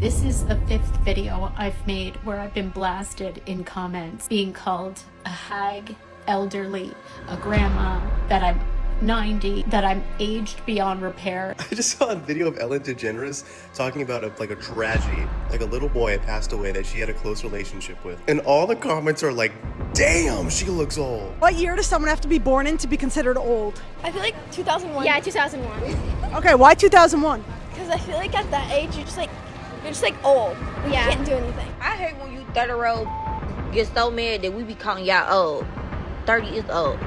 This is the 5th video I've made where I've been blasted in comments, being called a hag, elderly, a grandma, that I'm 90, that I'm aged beyond repair. I just saw a video of Ellen DeGeneres talking about a tragedy. Like a little boy had passed away that she had a close relationship with. And all the comments are like, damn, she looks old. What year does someone have to be born in to be considered old? I feel like 2001. Yeah, 2001. Okay, why 2001? Because I feel like at that age, you're just like old. Yeah. You can't do anything. I hate when you 30-year-old get so mad that we be calling y'all old. 30 is old.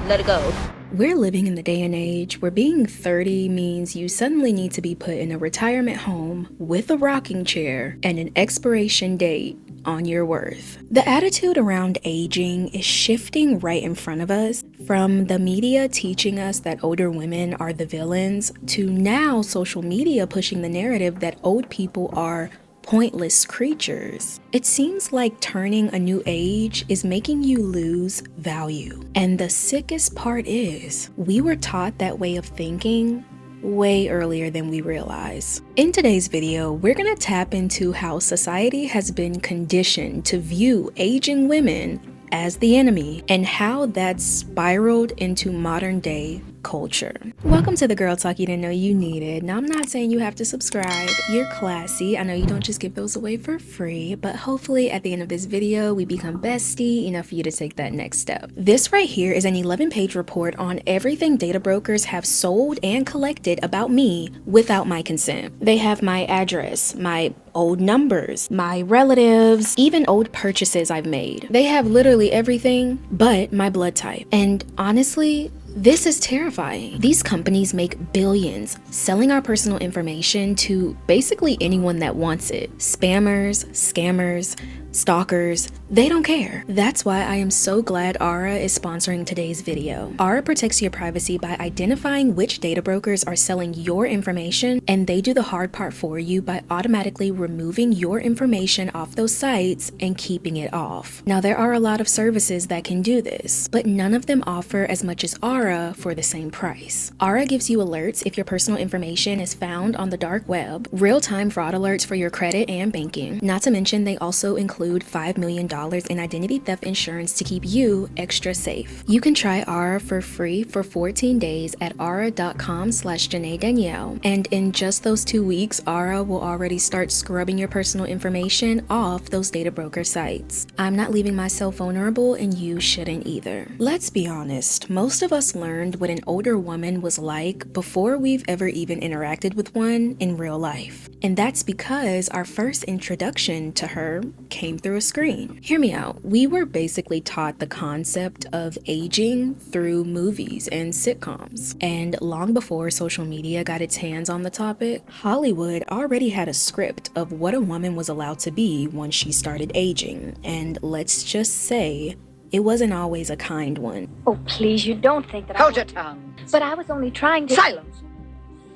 Let it go. We're living in the day and age where being 30 means you suddenly need to be put in a retirement home with a rocking chair and an expiration date on your worth. The attitude around aging is shifting right in front of us, from the media teaching us that older women are the villains to now social media pushing the narrative that old people are pointless creatures. It seems like turning a new age is making you lose value. And the sickest part is, we were taught that way of thinking way earlier than we realize. In today's video, we're gonna tap into how society has been conditioned to view aging women as the enemy and how that's spiraled into modern day culture. Welcome to the Girl Talk you didn't know you needed. Now, I'm not saying you have to subscribe. You're classy. I know you don't just give those away for free, but hopefully at the end of this video, we become bestie enough for you to take that next step. This right here is an 11-page report on everything data brokers have sold and collected about me without my consent. They have my address, my old numbers, my relatives, even old purchases I've made. They have literally everything but my blood type. And honestly, this is terrifying. These companies make billions selling our personal information to basically anyone that wants it. Spammers, scammers, stalkers, they don't care. That's why I am so glad Aura is sponsoring today's video. Aura protects your privacy by identifying which data brokers are selling your information, and they do the hard part for you by automatically removing your information off those sites and keeping it off. Now, there are a lot of services that can do this, but none of them offer as much as Aura for the same price. Aura gives you alerts if your personal information is found on the dark web, real-time fraud alerts for your credit and banking. Not to mention, they also include $5 million in identity theft insurance to keep you extra safe. You can try Aura for free for 14 days at aura.com/Janae Danielle. And in just those 2 weeks, Aura will already start scrubbing your personal information off those data broker sites. I'm not leaving myself vulnerable, and you shouldn't either. Let's be honest, most of us learned what an older woman was like before we've ever even interacted with one in real life. And that's because our first introduction to her came through a screen. Hear me out. We were basically taught the concept of aging through movies and sitcoms. And long before social media got its hands on the topic, Hollywood already had a script of what a woman was allowed to be once she started aging. And let's just say, it wasn't always a kind one. Oh, please, you don't think that Hold your tongue. But I was only trying to... Silence.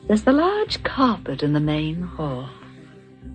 There's the large carpet in the main hall.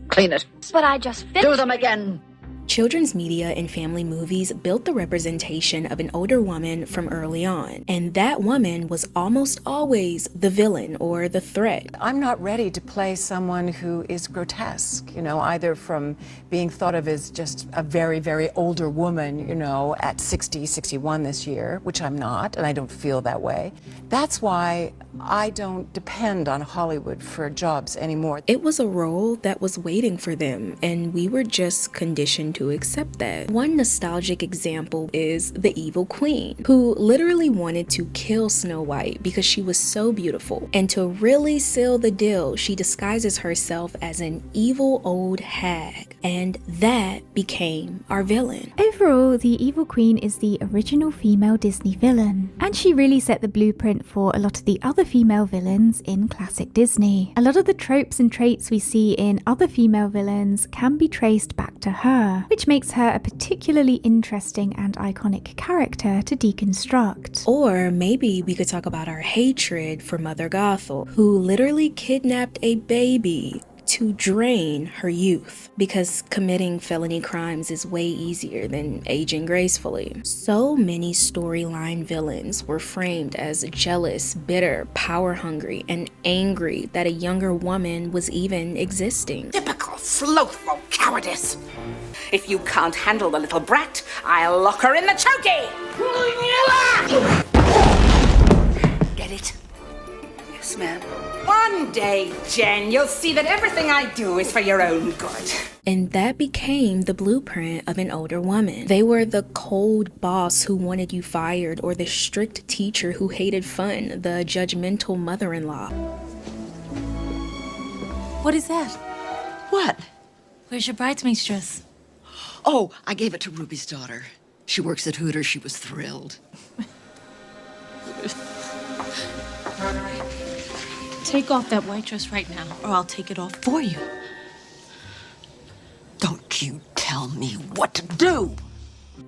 Clean it. But I just finished... Do them again. Children's media and family movies built the representation of an older woman from early on, and that woman was almost always the villain or the threat. I'm not ready to play someone who is grotesque, either from being thought of as just a very, very older woman, at 60, 61 this year, which I'm not, and I don't feel that way. That's why I don't depend on Hollywood for jobs anymore. It was a role that was waiting for them, and we were just conditioned to accept that. One nostalgic example is the evil queen, who literally wanted to kill Snow White because she was so beautiful. And to really seal the deal, she disguises herself as an evil old hag, and that became our villain. Overall, the evil queen is the original female Disney villain, and she really set the blueprint for a lot of the other female villains in classic Disney. A lot of the tropes and traits we see in other female villains can be traced back to her, which makes her a particularly interesting and iconic character to deconstruct. Or maybe we could talk about our hatred for Mother Gothel, who literally kidnapped a baby to drain her youth, because committing felony crimes is way easier than aging gracefully. So many storyline villains were framed as jealous, bitter, power-hungry, and angry that a younger woman was even existing. Typical slothful cowardice. If you can't handle the little brat, I'll lock her in the chokey! Get it? Yes, ma'am. One day, Jen, you'll see that everything I do is for your own good. And that became the blueprint of an older woman. They were the cold boss who wanted you fired, or the strict teacher who hated fun, the judgmental mother-in-law. What is that? What? Where's your bridesmaid's dress? Oh, I gave it to Ruby's daughter. She works at Hooters. She was thrilled. Take off that white dress right now, or I'll take it off for you. Don't you tell me what to do!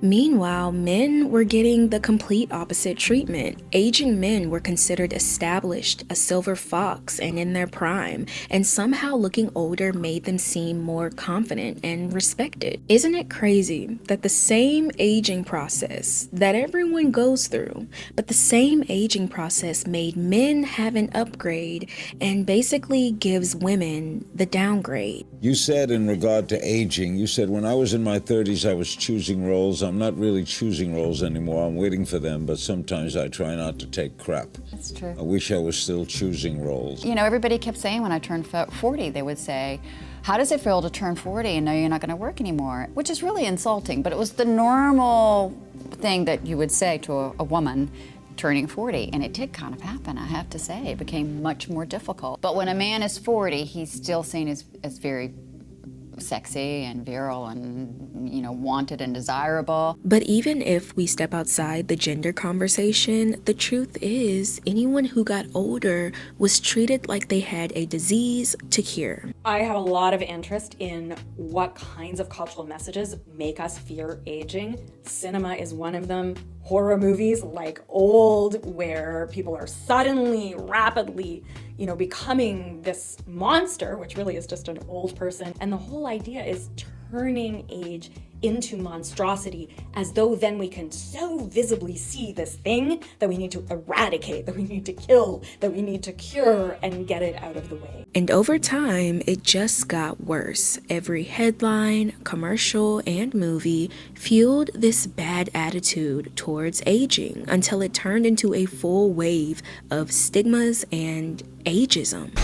Meanwhile, men were getting the complete opposite treatment. Aging men were considered established, a silver fox, and in their prime, and somehow looking older made them seem more confident and respected. Isn't it crazy that the same aging process that everyone goes through, but the same aging process made men have an upgrade and basically gives women the downgrade? You said in regard to aging, you said when I was in my 30s I was choosing roles. I'm not really choosing roles anymore. I'm waiting for them, but sometimes I try not to take crap. That's true. I wish I was still choosing roles. You know, everybody kept saying when I turned 40, they would say, how does it feel to turn 40 and know you're not going to work anymore? Which is really insulting, but it was the normal thing that you would say to a woman turning 40, and it did kind of happen, I have to say. It became much more difficult. But when a man is 40, he's still seen as very sexy and virile and, you know, wanted and desirable. But even if we step outside the gender conversation, the truth is anyone who got older was treated like they had a disease to cure. I have a lot of interest in what kinds of cultural messages make us fear aging. Cinema is one of them. Horror movies like Old, where people are suddenly, rapidly, you know, becoming this monster, which really is just an old person. And the whole idea is turning age into monstrosity, as though then we can so visibly see this thing that we need to eradicate, that we need to kill, that we need to cure and get it out of the way. And over time, it just got worse. Every headline, commercial, and movie fueled this bad attitude towards aging until it turned into a full wave of stigmas and ageism.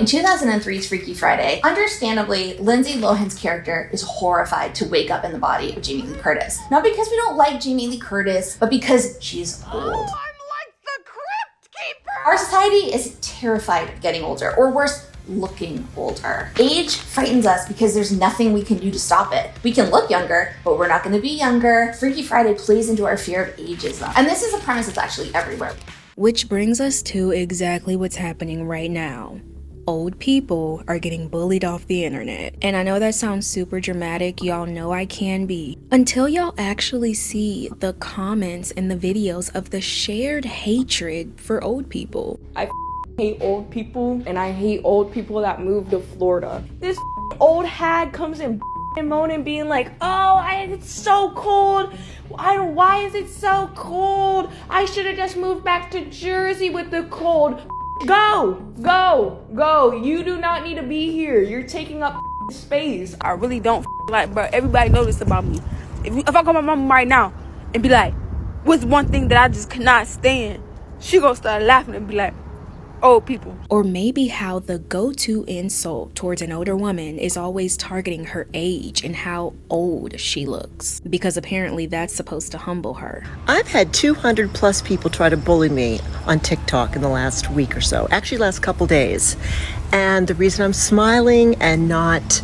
In 2003's Freaky Friday, understandably, Lindsay Lohan's character is horrified to wake up in the body of Jamie Lee Curtis. Not because we don't like Jamie Lee Curtis, but because she's old. I'm like the Crypt Keeper! Our society is terrified of getting older, or worse, looking older. Age frightens us because there's nothing we can do to stop it. We can look younger, but we're not going to be younger. Freaky Friday plays into our fear of ageism. And this is a premise that's actually everywhere. Which brings us to exactly what's happening right now. Old people are getting bullied off the internet. And I know that sounds super dramatic, y'all know I can be. Until y'all actually see the comments and the videos of the shared hatred for old people. I hate old people, and I hate old people that move to Florida. This old hag comes in and moaning, being like, oh, it's so cold. Why is it so cold? I should have just moved back to Jersey with the cold. Go. You do not need to be here. You're taking up space. I really don't like, but everybody knows this about me. If I call my mom right now and be like, what's one thing that I just cannot stand? She gonna start laughing and be like, old people. Or maybe how the go-to insult towards an older woman is always targeting her age and how old she looks, because apparently that's supposed to humble her. I've had 200 plus people try to bully me on TikTok in the last week or so, actually last couple days. And the reason I'm smiling and not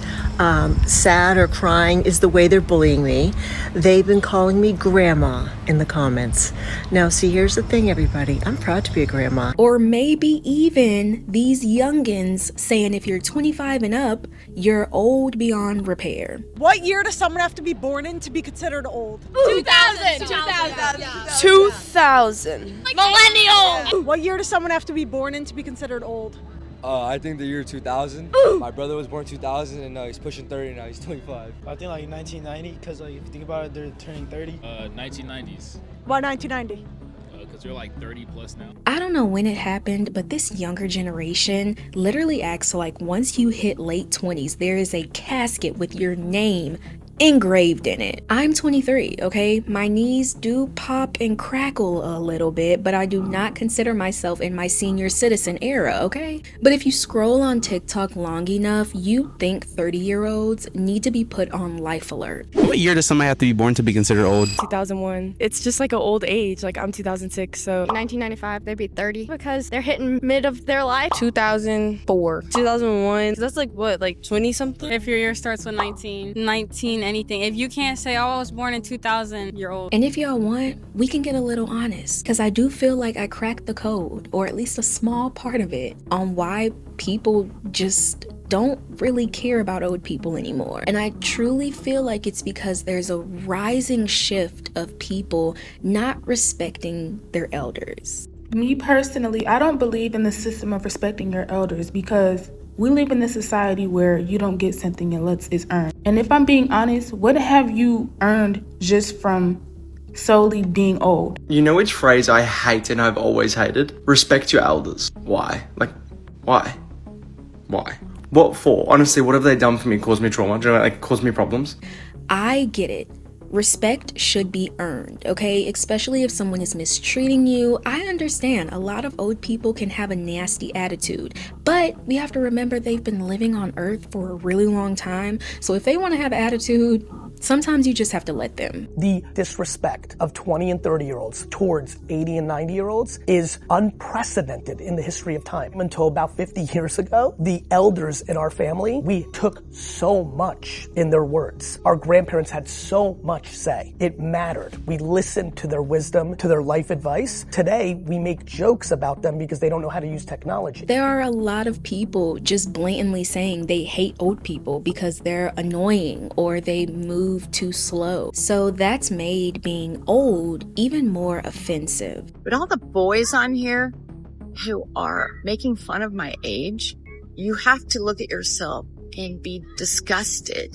sad or crying is the way they're bullying me. They've been calling me grandma in the comments. Now, see, here's the thing, everybody. I'm proud to be a grandma. Or maybe even these youngins saying if you're 25 and up, you're old beyond repair. What year does someone have to be born in to be considered old? 2000. Millennial. What year does someone have to be born in to be considered old? I think the year 2000. My brother was born 2000 and he's pushing 30 now. He's 25. I think like 1990 because like if you think about it, they're turning 30. 1990s. Why 1990? Because they're like 30 plus now. I don't know when it happened, but this younger generation literally acts like once you hit late 20s, there is a casket with your name engraved in it. I'm 23, okay? My knees do pop and crackle a little bit, but I do not consider myself in my senior citizen era, okay? But if you scroll on TikTok long enough, you think 30-year-olds need to be put on life alert. What year does somebody have to be born to be considered old? 2001. It's just like an old age. Like I'm 2006, so 1995, they'd be 30 because they're hitting mid of their life. 2004. 2001. That's like what, like 20 something? If your year starts with 19 anything. If you can't say, oh, I was born in 2000, you're old. And if y'all want, we can get a little honest, because I do feel like I cracked the code, or at least a small part of it, on why people just don't really care about old people anymore. And I truly feel like it's because there's a rising shift of people not respecting their elders. Me personally, I don't believe in the system of respecting your elders because we live in a society where you don't get something unless it's earned. And if I'm being honest, what have you earned just from solely being old? You know which phrase I hate and I've always hated? Respect your elders. Why? Like, why? Why? What for? Honestly, what have they done for me? Caused me trauma? Do you know, like, caused me problems? I get it. Respect should be earned, okay? Especially if someone is mistreating you. I understand a lot of old people can have a nasty attitude, but we have to remember they've been living on earth for a really long time. So if they want to have attitude, sometimes you just have to let them. The disrespect of 20 and 30-year-olds towards 80 and 90-year-olds is unprecedented in the history of time. Until about 50 years ago, the elders in our family, we took so much in their words. Our grandparents had so much say. It mattered. We listened to their wisdom, to their life advice. Today, we make jokes about them because they don't know how to use technology. There are a lot of people just blatantly saying they hate old people because they're annoying or they move too slow. So that's made being old even more offensive. But all the boys on here who are making fun of my age, you have to look at yourself and be disgusted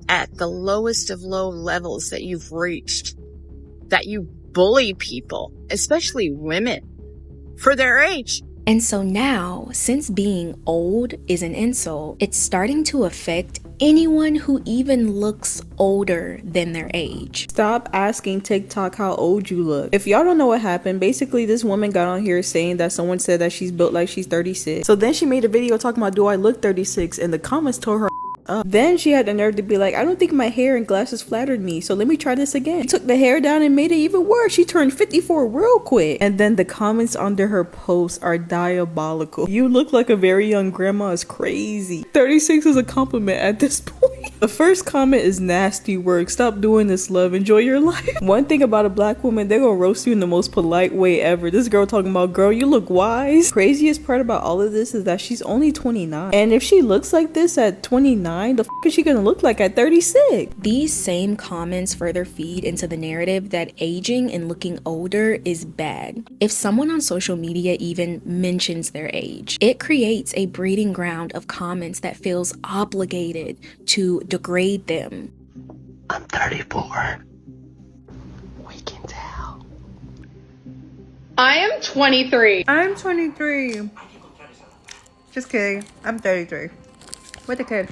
at the lowest of low levels that you've reached, that you bully people, especially women, for their age. And so now, since being old is an insult, it's starting to affect anyone who even looks older than their age. Stop asking TikTok how old you look. If y'all don't know what happened, basically this woman got on here saying that someone said that she's built like she's 36. So then she made a video talking about, do I look 36? And the comments told her up. Then she had the nerve to be like, I don't think my hair and glasses flattered me, so let me try this again. She took the hair down and made it even worse. She turned 54 real quick. And then the comments under her posts are diabolical. You look like a very young grandma is crazy. 36 is a compliment at this point. The first comment is nasty work. Stop doing this, love. Enjoy your life. One thing about a black woman, they're gonna roast you in the most polite way ever. This girl talking about, girl, you look wise. Craziest part about all of this is that she's only 29. And if she looks like this at 29, the f is she gonna look like at 36? These same comments further feed into the narrative that aging and looking older is bad. If someone on social media even mentions their age, it creates a breeding ground of comments that feels obligated to degrade them. I'm 34. We can tell. I am 23. I'm 23. Just kidding. I'm 33. With a kid.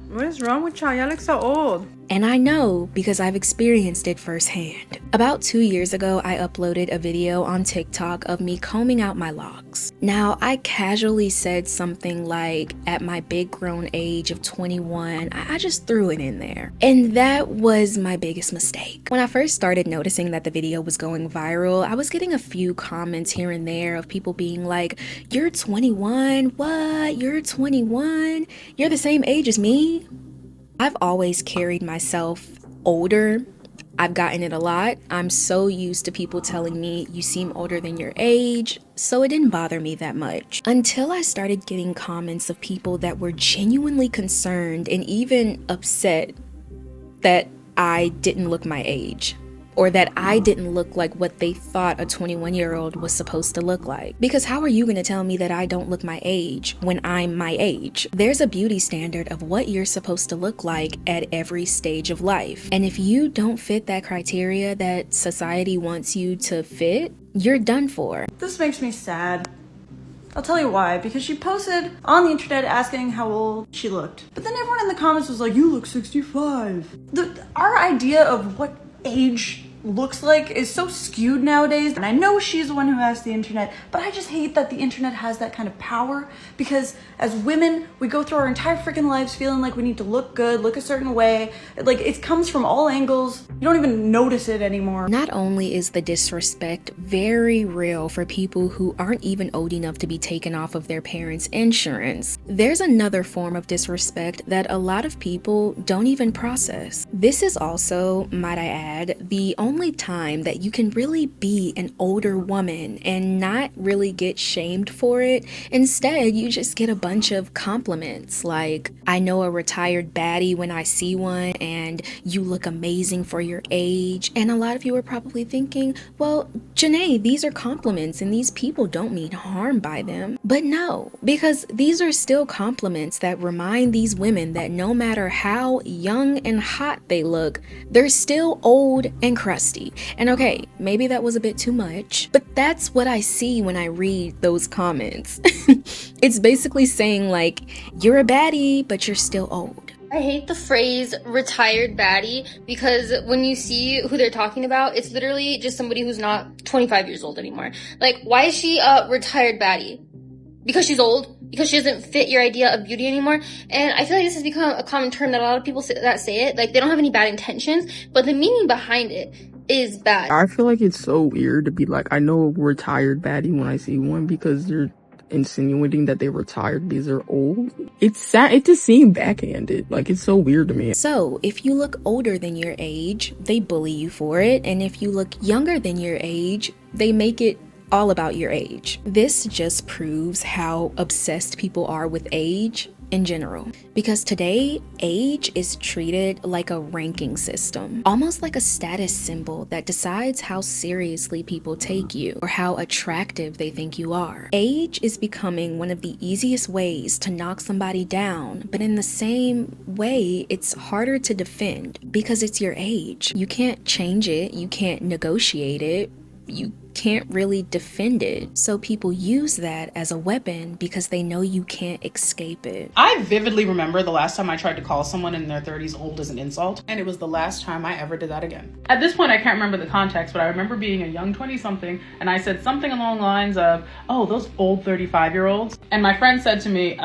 What is wrong with y'all? Y'all look so old. And I know because I've experienced it firsthand. About 2 years ago, I uploaded a video on TikTok of me combing out my locks. Now, I casually said something like, at my big grown age of 21, I just threw it in there. And that was my biggest mistake. When I first started noticing that the video was going viral, I was getting a few comments here and there of people being like, you're 21? What? You're 21? You're the same age as me? I've always carried myself older. I've gotten it a lot. I'm so used to people telling me you seem older than your age, so it didn't bother me that much. Until I started getting comments of people that were genuinely concerned and even upset that I didn't look my age, or that I didn't look like what they thought a 21-year-old was supposed to look like. Because how are you gonna tell me that I don't look my age when I'm my age? There's a beauty standard of what you're supposed to look like at every stage of life. And if you don't fit that criteria that society wants you to fit, you're done for. This makes me sad. I'll tell you why, because she posted on the internet asking how old she looked. But then everyone in the comments was like, you look 65. Our idea of what age looks like is so skewed nowadays. And I know she's the one who has the internet, but I just hate that the internet has that kind of power, because as women, we go through our entire freaking lives feeling like we need to look good, look a certain way. Like, it comes from all angles. You don't even notice it anymore. Not only is the disrespect very real for people who aren't even old enough to be taken off of their parents' insurance, there's another form of disrespect that a lot of people don't even process. This is also, might I add, the only time that you can really be an older woman and not really get shamed for it. Instead, you just get a bunch of compliments like, I know a retired baddie when I see one, and you look amazing for your age. And a lot of you are probably thinking, well, Janae, these are compliments and these people don't mean harm by them. But no, because these are still compliments that remind these women that no matter how young and hot they look, they're still old and crusty. And okay, maybe that was a bit too much, but that's what I see when I read those comments. It's basically saying like, you're a baddie, but you're still old. I hate the phrase retired baddie, because when you see who they're talking about, it's literally just somebody who's not 25 years old anymore. Like, why is she a retired baddie? Because she's old? Because she doesn't fit your idea of beauty anymore? And I feel like this has become a common term that a lot of people say it, like they don't have any bad intentions, but the meaning behind it is bad. I feel like it's so weird to be like, I know a retired baddie when I see one, because they're insinuating that they retired because they're old. It's sad. It just seems backhanded. Like, it's so weird to me. So if you look older than your age, they bully you for it. And if you look younger than your age, they make it all about your age. This just proves how obsessed people are with age in general, because today age is treated like a ranking system, almost like a status symbol that decides how seriously people take you or how attractive they think you are. Age is becoming one of the easiest ways to knock somebody down, but in the same way it's harder to defend because it's your age. You can't change it, you can't negotiate it, you can't really defend it. So people use that as a weapon because they know you can't escape it. I vividly remember the last time I tried to call someone in their 30s old as an insult, and it was the last time I ever did that again. At this point, I can't remember the context, but I remember being a young 20-something, and I said something along the lines of, oh, those old 35-year-olds. And my friend said to me,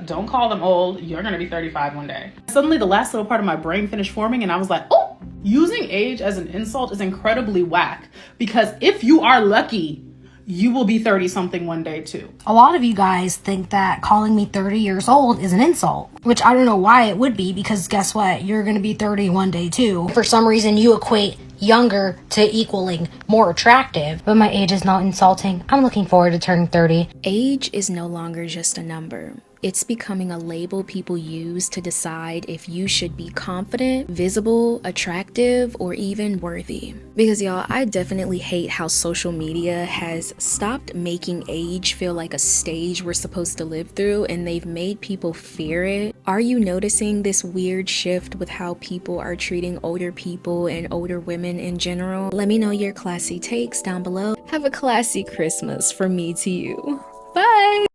don't call them old, you're gonna be 35 one day. Suddenly, the last little part of my brain finished forming, and I was like, oh, using age as an insult is incredibly whack, because if you are lucky, you will be 30-something one day too. A lot of you guys think that calling me 30 years old is an insult, which I don't know why it would be, because guess what? You're gonna be 30 one day too. For some reason, you equate younger to equaling more attractive, but my age is not insulting. I'm looking forward to turning 30. Age is no longer just a number. It's becoming a label people use to decide if you should be confident, visible, attractive, or even worthy. Because y'all, I definitely hate how social media has stopped making age feel like a stage we're supposed to live through, and they've made people fear it. Are you noticing this weird shift with how people are treating older people and older women in general? Let me know your classy takes down below. Have a classy Christmas from me to you. Bye!